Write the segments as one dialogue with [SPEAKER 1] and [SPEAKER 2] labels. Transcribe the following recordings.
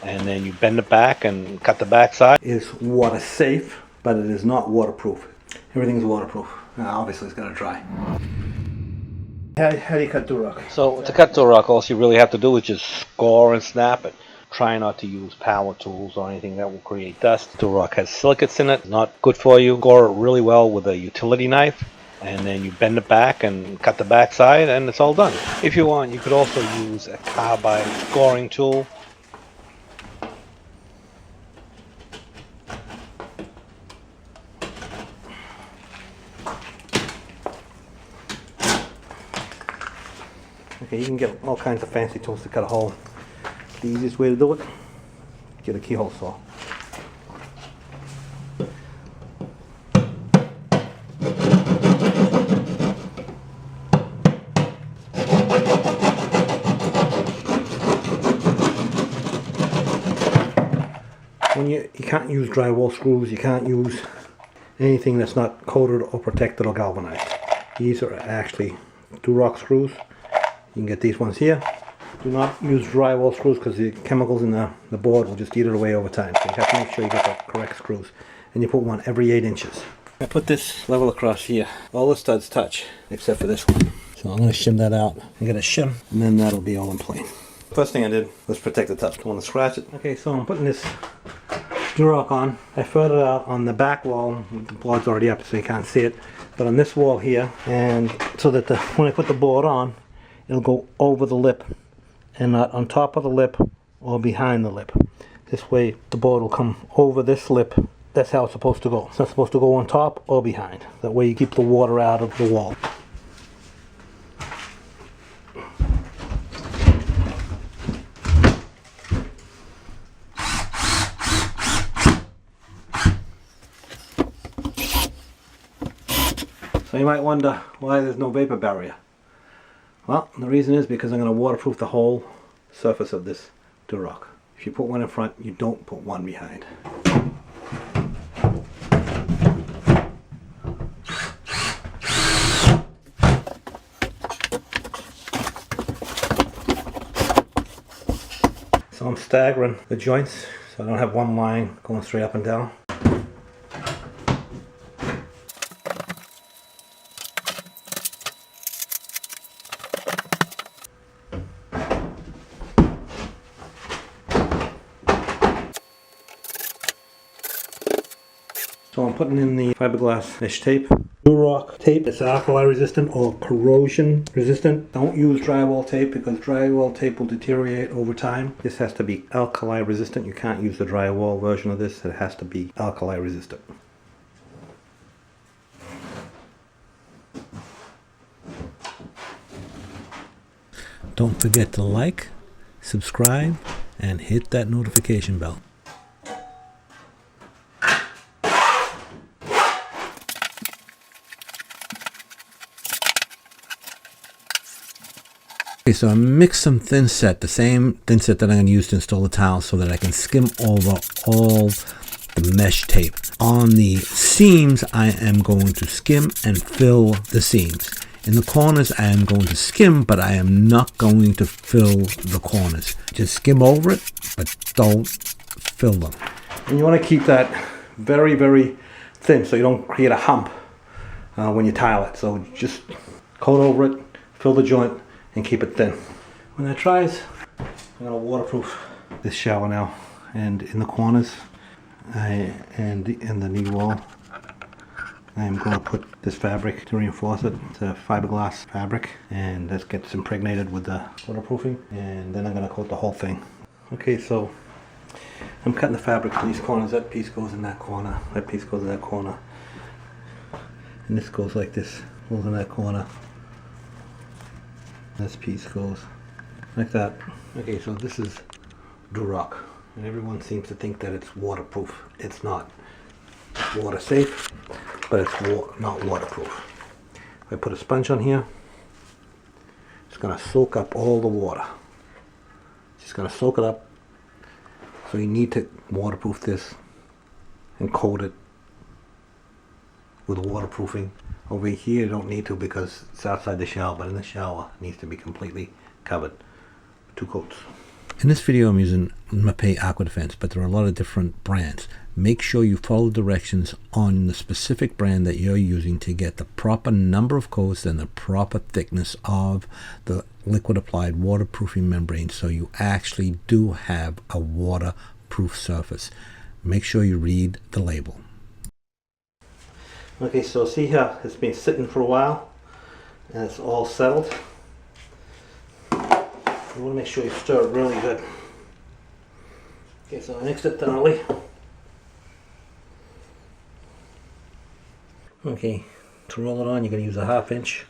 [SPEAKER 1] and then you bend it back and cut the back side. It's water safe, but it is not waterproof. Everything's waterproof. Now, obviously it's gonna dry. How do you cut Durock? So to cut Durock, all you really have to do is just score and snap it. Try not to use power tools or anything that will create dust. Durock has silicates in it, not good for you. Score it really well with a utility knife, and then you bend it back and cut the back side, and it's all done. If you want, you could also use a carbide scoring tool. Okay, you can get all kinds of fancy tools to cut a hole. The easiest way to do it, get a keyhole saw. When you can't use drywall screws, you can't use anything that's not coated or protected or galvanized. These are actually Durock screws. You can get these ones here. Do not use drywall screws because the chemicals in the board will just eat it away over time. So you have to make sure you get the correct screws. And you put one every 8 inches. I put this level across here. All the studs touch except for this one. So I'm going to shim that out and get a shim, and then that'll be all in place. First thing I did was protect the top. Don't want to scratch it. Okay, so I'm putting this Durock on. I further out on the back wall. The board's already up so you can't see it. But on this wall here, and so that when I put the board on, it'll go over the lip and not on top of the lip or behind the lip. This way the board will come over this lip. That's how it's supposed to go. It's not supposed to go on top or behind. That way you keep the water out of the wall. So you might wonder why there's no vapor barrier. Well, the reason is because I'm going to waterproof the whole surface of this Durock. If you put one in front, you don't put one behind. So I'm staggering the joints so I don't have one line going straight up and down. So I'm putting in the fiberglass mesh tape. Durock tape is alkali resistant or corrosion resistant. Don't use drywall tape because drywall tape will deteriorate over time. This has to be alkali resistant. You can't use the drywall version of this. It has to be alkali resistant. Don't forget to like, subscribe, and hit that notification bell. Okay, so I mixed some thin set, the same thin set that I'm going to use to install the tile so that I can skim over all the mesh tape. On the seams, I am going to skim and fill the seams. In the corners, I am going to skim, but I am not going to fill the corners. Just skim over it, but don't fill them. And you want to keep that very, very thin so you don't create a hump when you tile it. So just coat over it, fill the joint, and keep it thin. When that dries, I'm going to waterproof this shower now, and in the corners and in the knee wall I am going to put this fabric to reinforce it. It's a fiberglass fabric, and that gets impregnated with the waterproofing, and then I'm going to coat the whole thing. Okay, so I'm cutting the fabric to these corners. That piece goes in that corner, that piece goes in that corner, and this goes like this, goes in that corner. This piece goes like that. Okay, so this is Durock, and everyone seems to think that it's waterproof. It's not. It's water safe, but it's not waterproof. If I put a sponge on here, it's going to soak up all the water. It's just going to soak it up. So you need to waterproof this and coat it with waterproofing. Over here you don't need to because it's outside the shower, but in the shower it needs to be completely covered. 2 coats. In this video I'm using Mapei Aqua Defense, but there are a lot of different brands. Make sure you follow directions on the specific brand that you're using to get the proper number of coats and the proper thickness of the liquid applied waterproofing membrane, so you actually do have a waterproof surface. Make sure you read the label. Okay, so see here, it's been sitting for a while and it's all settled. You want to make sure you stir it really good. Okay, so I mixed it thoroughly. Okay, to roll it on, you're going to use a 1/2 inch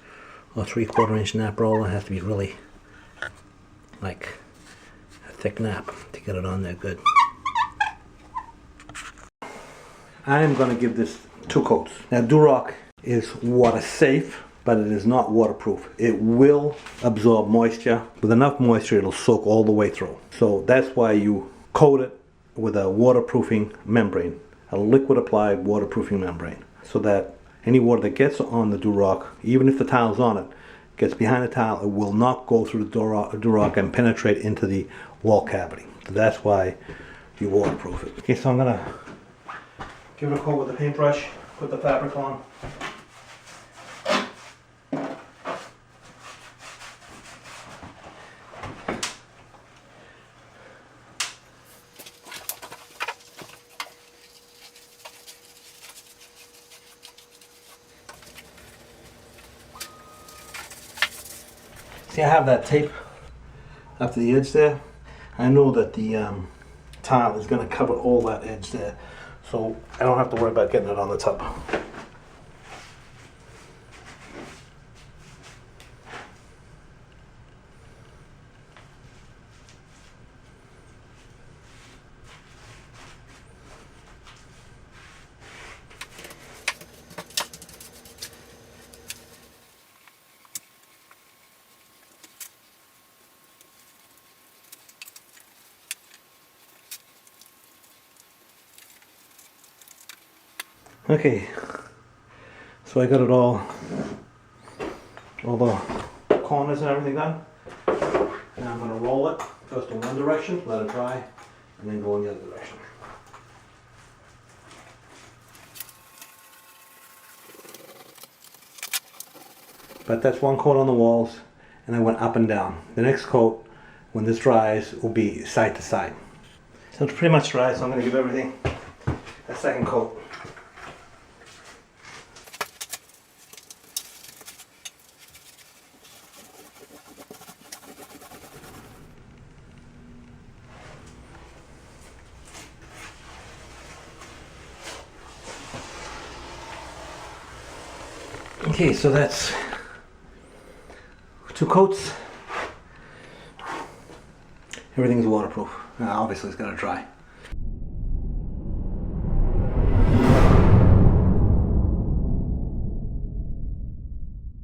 [SPEAKER 1] or 3/4 inch nap roller. It has to be really like a thick nap to get it on there good. I am going to give this 2 coats. Now, Duroc is water safe, but it is not waterproof. It will absorb moisture. With enough moisture, it'll soak all the way through. So that's why you coat it with a waterproofing membrane, a liquid applied waterproofing membrane, so that any water that gets on the Duroc, even if the tile's on it, gets behind the tile, it will not go through the Duroc and penetrate into the wall cavity. So that's why you waterproof it. Okay, so I'm gonna give it a coat with the paintbrush, put the fabric on. See, I have that tape up to the edge there. I know that the tile is going to cover all that edge there, so I don't have to worry about getting it on the top. Okay, so I got it all the corners and everything done. Now I'm going to roll it first in one direction, let it dry, and then go in the other direction. But that's one coat on the walls, and I went up and down. The next coat, when this dries, will be side to side. So it's pretty much dry, so I'm going to give everything a second coat. Okay, so that's 2 coats. Everything's waterproof. Now, obviously it's got to dry.